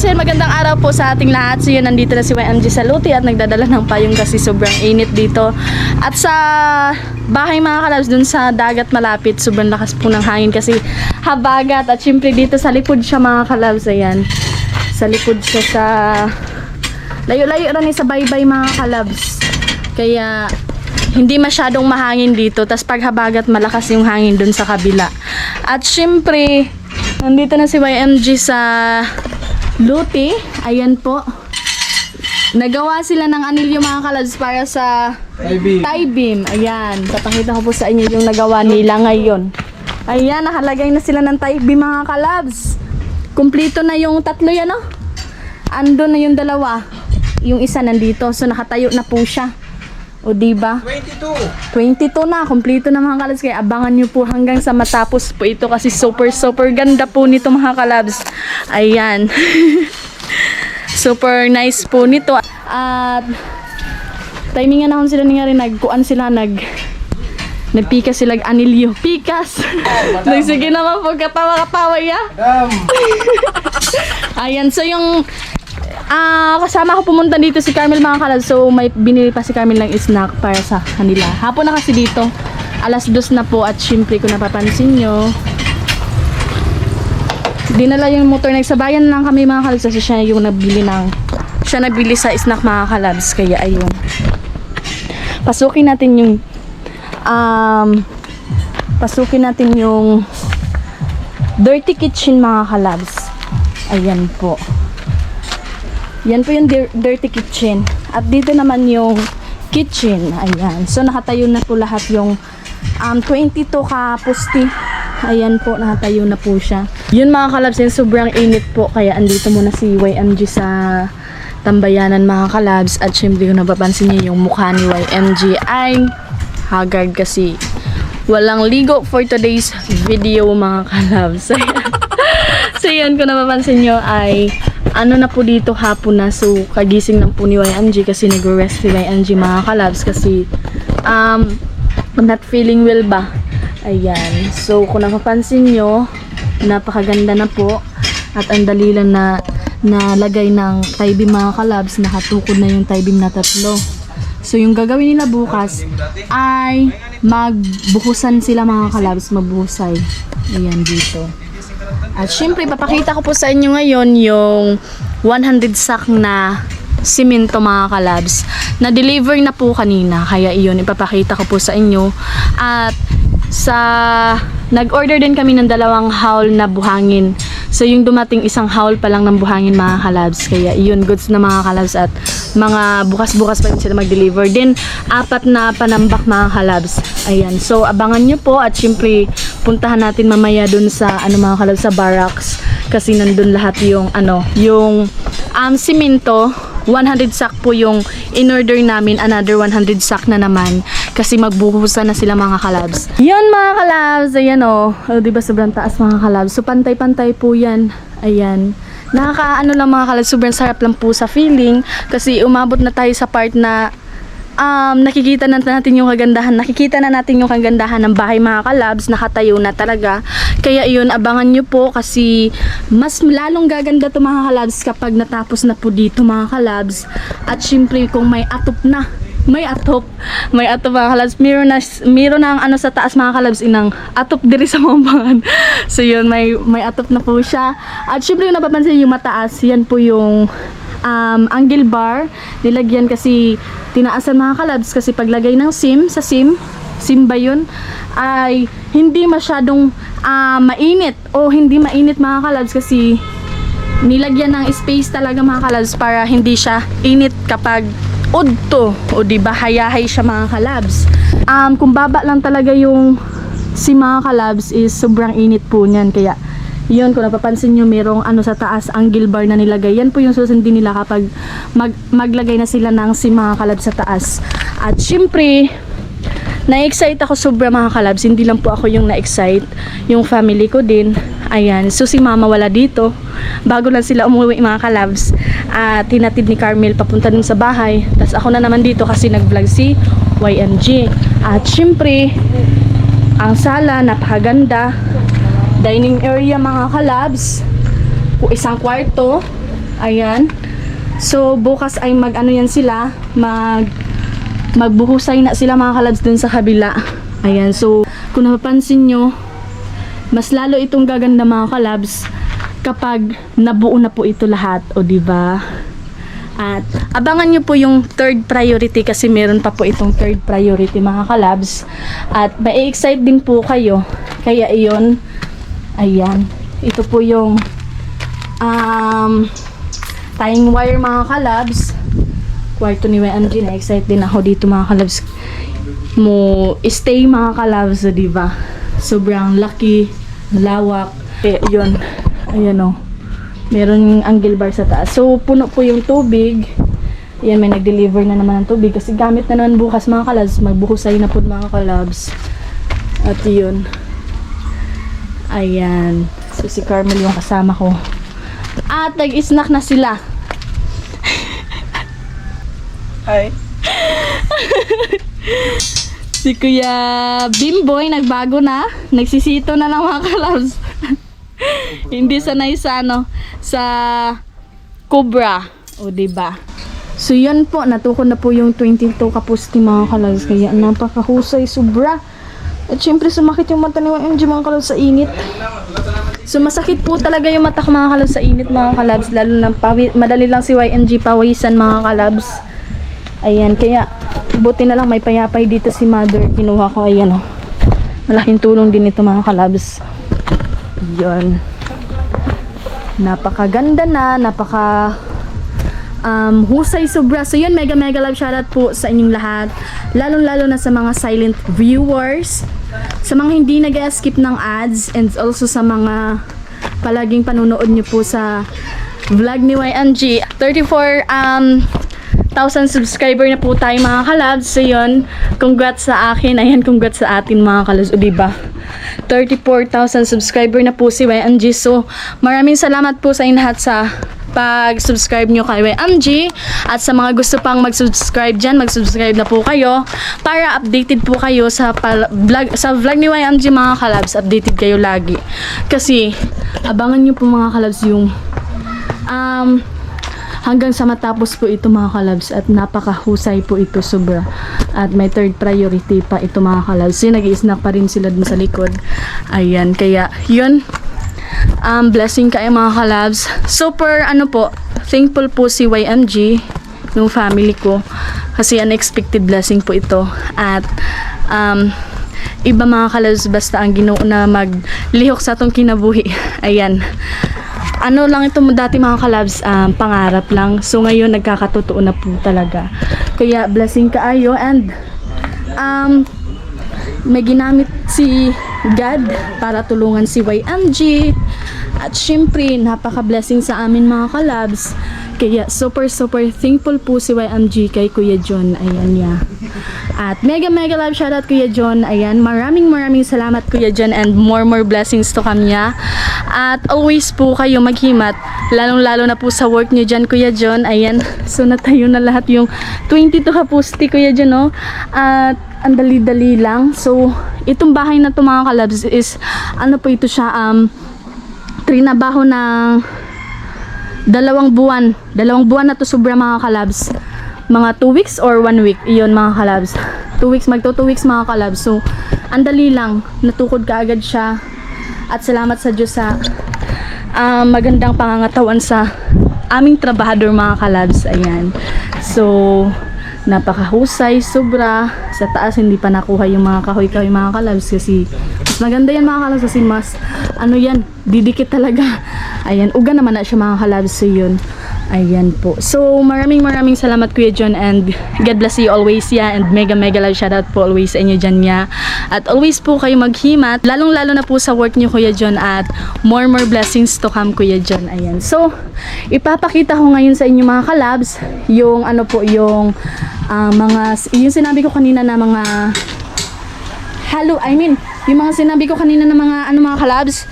so yun, magandang araw po sa ating lahat. So yun, nandito na si YMG sa Luti at nagdadala ng payong kasi sobrang init dito. At sa bahay mga kalabs, dun sa dagat malapit, sobrang lakas po ng hangin kasi habagat. At syempre dito sa likod siya mga kalabs, ayan. Sa likod siya sa layo-layo rin sa baybay mga kalabs. Kaya hindi masyadong mahangin dito. Tas pag habagat, malakas yung hangin dun sa kabila. At syempre, nandito na si YMG sa Luti. Ayan po. Nagawa sila ng anilyo mga kalabs para sa tie beam. Ayan. Papakita ko po sa inyo yung nagawa nila ngayon. Ayan. Nakalagay na sila ng tie beam mga kalabs. Kumpleto na yung tatlo yan, no? Ando na yung dalawa. Yung isa nandito. So nakatayo na po siya. O diba? 22 na. Kumpleto na mga kalabs. Kaya abangan nyo po hanggang sa matapos po ito. Kasi super ganda po nito mga kalabs. Ayan. Super nice po nito. At timingan na sila nga rin. Nagkuan sila. Nagpikas sila. Anilyo. Pikas. Sige naman po. Katawa-katawa ya. Ayan. So yung kasama ko pumunta dito si Carmel mga kalabs. So may binili pa si Carmel ng snack para sa kanila. Hapon na kasi dito. Alas 2 na po. At syempre kung napapansin nyo, dinala yung motor. Nagsabayan lang kami mga kalabs. Kasi siya yung nabili sa snack mga kalabs. Kaya ayun. Pasukin natin yung dirty kitchen mga kalabs. Ayan po. Yan po yung dirty kitchen. At dito naman yung kitchen. Ayan. So nakatayo na po lahat yung 22 kapusti. Ayan po, nakatayo na po siya. Yun mga kalabs, yung sobrang init po. Kaya andito muna si YMG sa tambayanan mga kalabs. At syempre kung napapansin niyo yung mukha ni YMG ay haggard kasi walang ligo for today's video mga kalabs. So yun, kung napapansin nyo ay ano na po dito, hapon na. So kagising lang po ni YMG kasi nag-rest si YMG mga kalabs kasi not feeling well ba. Ayan. So kung napapansin nyo, napakaganda na po at ang dali lang na nalagay ng tie beam mga kalabs. Nakatukod na yung tie beam na tatlo. So yung gagawin nila bukas ay magbuhusan sila mga kalabs, magbuhusay. Ayan dito. At syempre, papakita ko po sa inyo ngayon yung 100 sack na simento mga kalabs. Na-deliver na po kanina. Kaya iyon, ipapakita ko po sa inyo. At nag-order din kami ng 2 haul na buhangin. So yung dumating 1 haul pa lang ng buhangin mga kalabs. Kaya iyon, goods na mga kalabs. At mga bukas-bukas pa rin sila mag-deliver. Then 4 na panambak mga kalabs. Ayan. So abangan nyo po. At syempre, puntahan natin mamaya dun sa mga kalabs sa barracks. Kasi nandun lahat yung simento. 100 sack po yung in-order namin. Another 100 sack na naman. Kasi magbuhusan na sila mga kalabs. Yun mga kalabs. Ayan o. Diba sobrang taas mga kalabs. So pantay-pantay po yan. Ayan. Nakakaano lang mga kalabs. Sobrang sarap lang po sa feeling. Kasi umabot na tayo sa part na nakikita na natin yung kagandahan ng bahay mga kalabs. Nakatayo na talaga. Kaya yun, abangan nyo po kasi mas lalong gaganda to mga kalabs kapag natapos na po dito mga kalabs. At syempre kung may atop mga kalabs, meron na ang sa taas mga kalabs, inang atop diri sa mambangan. So yun, may atop na po siya. At syempre kung napapansin yung mataas, yan po yung angle bar. Nilagyan kasi tinaasan mga kalabs kasi paglagay ng sim ba yun, ay hindi masyadong mainit o hindi mainit mga kalabs kasi nilagyan ng space talaga mga kalabs para hindi siya init kapag udto o diba hayahay siya mga kalabs. Kung baba lang talaga yung mga kalabs is sobrang init po niyan. Kaya yun, kung napapansin nyo, merong sa taas, angle bar na nilagay. Yan po yung susundin nila kapag maglagay na sila ng mga kalabs sa taas. At syempre, na-excite ako sobra mga kalabs. Hindi lang po ako yung na-excite, yung family ko din. Ayan, so si mama wala dito. Bago lang sila umuwi mga kalabs. At hinatid ni Carmel papunta dun sa bahay. Tapos ako na naman dito kasi nag-vlog si YMG. At syempre, ang sala, napakaganda. Dining area mga kalabs. Isang kwarto. Ayan. So, bukas ay mag-ano yan sila, magbuhusay na sila mga kalabs dun sa kabila. Ayan. So, kung napapansin nyo, mas lalo itong gaganda mga kalabs kapag nabuo na po ito lahat. O, diba? At abangan nyo po yung third priority kasi meron pa po itong third priority mga kalabs. At mai-excite din po kayo. Kaya iyon, ayan. Ito po yung tying wire mga kalabs. Kwarto ni YMG. Na-excite din ako dito mga kalabs. Mo stay mga kalabs, diba? Sobrang laki, lawak. Kaya yun, ayan o. Meron angle bar sa taas. So, puno po yung tubig. Ayan, may nag-deliver na naman ng tubig. Kasi gamit na naman bukas mga kalabs. Magbuhusay na po mga kalabs. At yun. Ayan. So, si Carmel yung kasama ko. At nag-snack na sila. Hi. Si Kuya Bimboy nagbago na. Nagsisito na lang mga kalabs. Hindi sanay sa sa Cobra. O diba? So yan po, natukod na po yung 22 kapusti mga kalabs. Kaya napakahusay, sobra. At syempre sumakit yung mata ni YMG mga kalabs sa init. So masakit po talaga yung mata ko mga kalabs sa init mga kalabs. Lalo na madali lang si YMG pawisan mga kalabs. Ayan, kaya buti na lang may payapay dito si mother. Kinuha ko, ayan o. Malaking tulong din ito mga kalabs. Yun. Napakaganda na, husay sobra. So yun, mega love shoutout po sa inyong lahat. Lalong-lalo na sa mga silent viewers, sa mga hindi nag-skip ng ads, and also sa mga palaging panunood nyo po sa vlog ni YMG. 34,000 subscriber na po tayo mga kalabs. So yun, congrats sa akin. Ayan, congrats sa atin mga kalabs. O diba? 34,000 subscriber na po si YMG. So maraming salamat po sa inyo lahat sa pag-subscribe nyo kay YMG. At sa mga gusto pang mag-subscribe dyan, mag-subscribe na po kayo para updated po kayo sa vlog ni YMG mga kalabs. Updated kayo lagi. Kasi abangan nyo po mga kalabs yung hanggang sa matapos po ito mga kalabs. At napakahusay po ito sobra. At may third priority pa ito mga kalabs. So nag-i-snack pa rin sila dun sa likod. Ayan, kaya yun, blessing kayo mga kalabs. Super thankful po si YMG, yung family ko, kasi unexpected blessing po ito. At iba mga kalabs, basta ang Ginoo na maglihok sa atong kinabuhi. Ayan, lang ito dati mga kalabs, pangarap lang. So ngayon nagkakatotoo na po talaga. Kaya blessing kaayo. And may ginamit si God para tulungan si YMG. At syempre napaka-blessing sa amin mga kalabs. Kaya super thankful po si YMG kay Kuya John. Ayan niya. At mega love shoutout Kuya John. Ayan, maraming salamat Kuya John, and more blessings to kanya. At always po kayo maghimat, lalong-lalo na po sa work niyo dyan Kuya John. Ayan, so natayo na lahat yung 22 kapusti Kuya John, no? At ang dali-dali lang. So itong bahay na to mga kalabs is po ito siya, trinabaho ng 2 buwan. 2 buwan na to sobra mga kalabs. Mga 2 weeks or 1 week. Iyon mga kalabs. 2 weeks, magto 2 weeks mga kalabs. So, ang dali lang. Natukod ka agad siya. At salamat sa Diyos sa magandang pangangatawan sa aming trabahador mga kalabs. Ayan. So, napakahusay, sobra. Sa taas, hindi pa nakuha yung mga kahoy-kahoy mga kalabs. Kasi, mas maganda yan mga kalabs. Kasi mas, didikit talaga. Ayan, uga naman na siya mga kalabs. So, yun. Ayan po. So, maraming salamat Kuya John, and God bless you always, yeah. And mega love shoutout po always sa inyo dyan, yeah. At always po kayo maghimat, lalong-lalo na po sa work niyo Kuya John, at more blessings to come Kuya John. Ayan. So, ipapakita ko ngayon sa inyo mga kalabs, yung yung yung sinabi ko kanina na mga yung mga sinabi ko kanina na mga mga kalabs,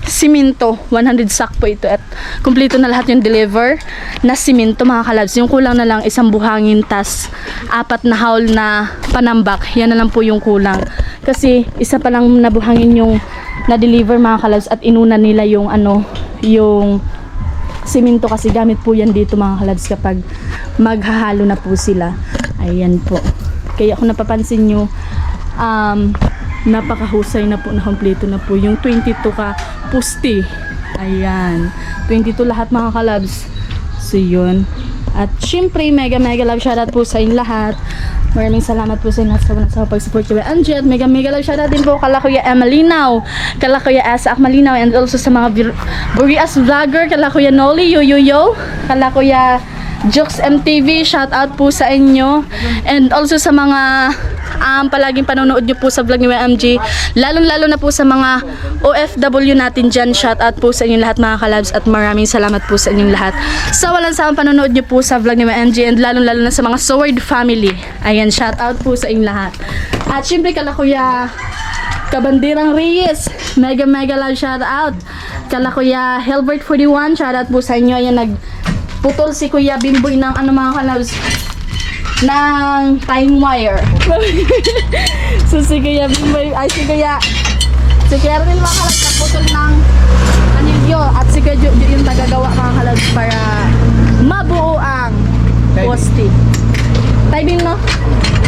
simento, 100 sack po ito, at kumpleto na lahat yung deliver na simento mga kalabs. Yung kulang na lang isang buhangin, tas 4 na haul na panambak. Yan na lang po yung kulang, kasi isa pa lang na buhangin yung na-deliver mga kalabs, at inuna nila yung yung simento kasi gamit po yan dito mga kalabs kapag maghahalo na po sila. Ayan po. Kaya kung napapansin nyo, napakahusay na po, na kompleto na po yung 22 ka pusti. Ayan. 22 lahat mga kalabs. So yun. At syempre, mega love shoutout po sa inyo lahat. Maraming salamat po sa inyo sa pag-support kay Angie. At mega love shoutout din po kala Kuya Emalinaw, kala Kuya Asa Akmalinaw, and also sa mga Burias vlogger, kala Kuya Noli, yo, kala Kuya Jokes MTV, shoutout po sa inyo. And also sa mga palaging panonood nyo po sa vlog ni MG, lalong-lalo na po sa mga OFW natin dyan, shoutout po sa inyong lahat mga kalabs, at maraming salamat po sa inyong lahat sa walang sawang panonood nyo po sa vlog ni MG, and lalong-lalo na sa mga Sword family. Ayan, shoutout po sa inyong lahat. At syempre kala Kuya Kabandirang Reyes, mega love shoutout. Kala Kuya Helbert 41, shoutout po sa inyo. Ayan, nagputol si Kuya Bimboy ng mga kalabs ng time wire. So si Kuya Bimboy, si Kuya Rin mga kalabs, nagputol ng anilyo, at si Kuya Jojo yung tagagawa mga kalabs para mabuo ang poste. Tibing, no?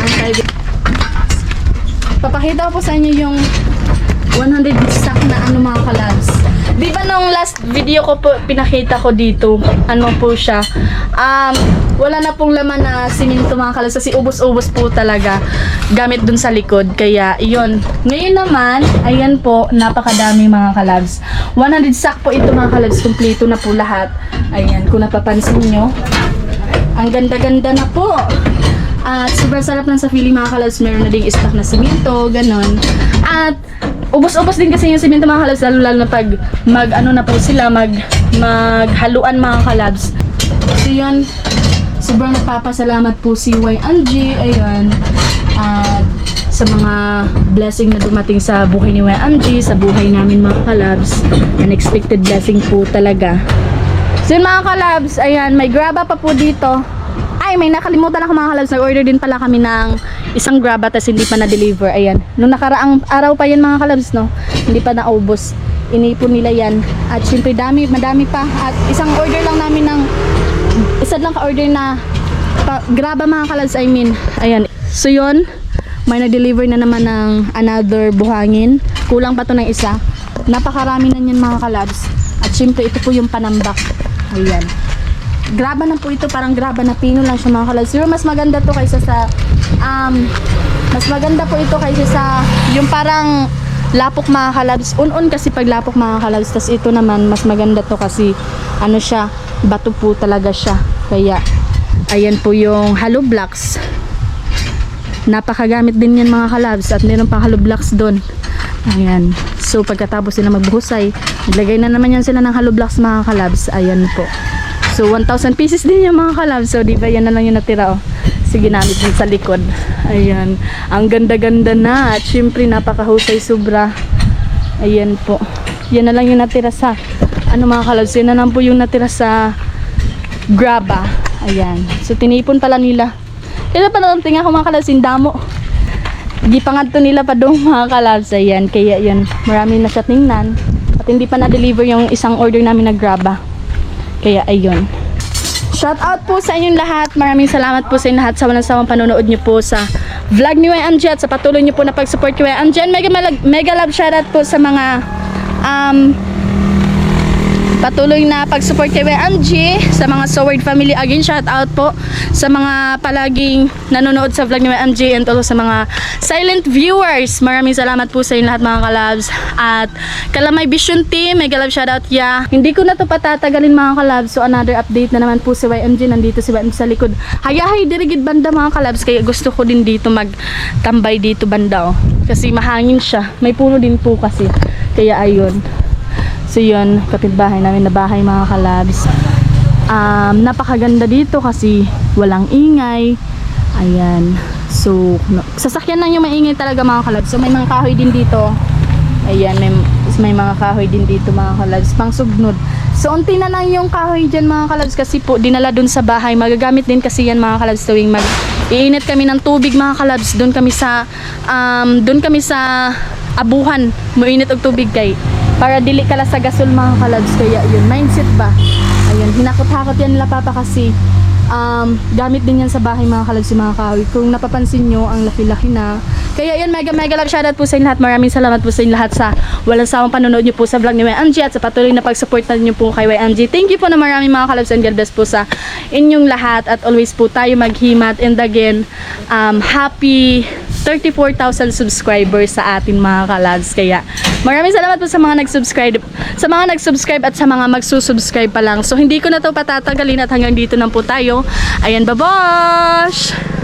Ang tibing. Papakita ko po sa inyo yung 100 stack na mga kalabs. Di ba nung last video ko po, pinakita ko dito, po siya, wala na pong laman na simento mga kalabs, kasi ubos-ubos po talaga gamit dun sa likod. Kaya yun, ngayon naman, ayan po, napakadami mga kalabs. 100 stack po ito mga kalabs, kumpleto na po lahat. Ayan, kung napapansin nyo, ang ganda-ganda na po. At super sarap lang sa feeling mga kalabs, meron na ding stock na simento, ganon. At ubos-ubos din kasi yung simento mga kalabs, lalo na pag na po sila, maghaluan mga kalabs. So yun, sobrang nagpapasalamat po si YNG, ayan, at sa mga blessing na dumating sa buhay ni YNG, sa buhay namin mga kalabs. Unexpected blessing po talaga. So yun mga kalabs, ayan, may graba pa po dito. Ay, may nakalimutan ako mga kalabs, nag-order din pala kami ng isang graba, tas hindi pa na-deliver. Ayan, nung nakaraang araw pa yan mga kalabs, no, hindi pa naubos. Inipon nila yan. At syempre madami pa. At isang order lang namin ng isa lang ka-order na graba mga kalabs, I mean. Ayan, so yun, may nag-deliver na naman ng another buhangin. Kulang pa to ng isa. Napakarami na yan mga kalabs. At syempre ito po yung panambak. Ayan, graba na po ito, parang graba na pino lang siya mga kalabs. Pero mas maganda to kaysa sa mas maganda po ito kaysa sa yung parang lapok mga kalabs. Un-un kasi pag lapok mga kalabs, tas ito naman mas maganda to kasi siya, bato po talaga siya. Kaya ayan po yung hollow blocks. Napakagamit din yan mga kalabs, at meron pang hollow blocks doon. Ayan, so pagkatapos sila magbuhusay, naglagay na naman yan sila ng hollow blocks mga kalabs. Ayan po. So 1,000 pieces din yung mga kalabs. So di ba yan na lang yung natira, oh. So ginamit din sa likod. Ayan, ang ganda-ganda na. At syempre napakahusay sobra. Ayan po. Yan na lang yung natira sa mga kalabs. Yan na lang po yung natira sa graba. Ayan. So tinipon pala nila. Kaya pa nalang tinga ko mga kalabs, indamo. Di pa nga nila pa doon mga kalabs. Ayan, kaya yan, marami na siya tingnan. At hindi pa na-deliver yung isang order namin na graba. Kaya ayun. Shout out po sa inyong lahat. Maraming salamat po sa inyong lahat sa walang sawang panonood nyo po sa vlog ni YNG, at sa patuloy nyo po na pag-support kay YNG. Mega love shout out po sa mga patuloy na pag-support kay YNG, sa mga Sword family. Again, shout out po sa mga palaging nanonood sa vlog ni YNG, and also sa mga silent viewers. Maraming salamat po sa inyo lahat mga kalabs. At Kalamay Vision Team, mega love shout out ya. Hindi ko na to patatagalin mga kalabs. So another update na naman po si YMG. Nandito si YMG sa likod. Hayahay dirigid banda mga kalabs. Kaya gusto ko din dito magtambay dito banda, oh. Kasi mahangin siya. May puno din po kasi. Kaya ayun. So yun, kapitbahay namin na bahay mga kalabs. Napakaganda dito kasi walang ingay. Ayan. So, sasakyan lang yung maingay talaga mga kalabs. So may mga kahoy din dito. Ayan, may mga kahoy din dito mga kalabs. Pang sugnod. So unti na lang yung kahoy dyan mga kalabs, kasi po dinala dun sa bahay. Magagamit din kasi yan mga kalabs tuwing iinit kami ng tubig mga kalabs. Doon kami sa abuhan. Muinit og tubig kay para dili kala sa gasol mga kalabs. Kaya yun, mindset ba? Ayan, hinakot-hakot yan nila Papa kasi gamit din yan sa bahay mga kalabs, yung mga kahoy. Kung napapansin nyo, ang laki-laki na. Kaya yun, mega love shoutout po sa inyo lahat. Maraming salamat po sa inyo lahat sa walang sawang panonood nyo po sa vlog ni YMG at sa patuloy na pag-supportan nyo po kay YMG. Thank you po na maraming mga kalabs and God bless po sa inyong lahat at always po tayo maghimat. And again, happy 34,000 subscribers sa atin mga kalabs. Kaya maraming salamat po sa mga nag-subscribe at sa mga magsusubscribe pa lang. So hindi ko na to patatagalin at hanggang dito na po tayo. Ayan, babosh!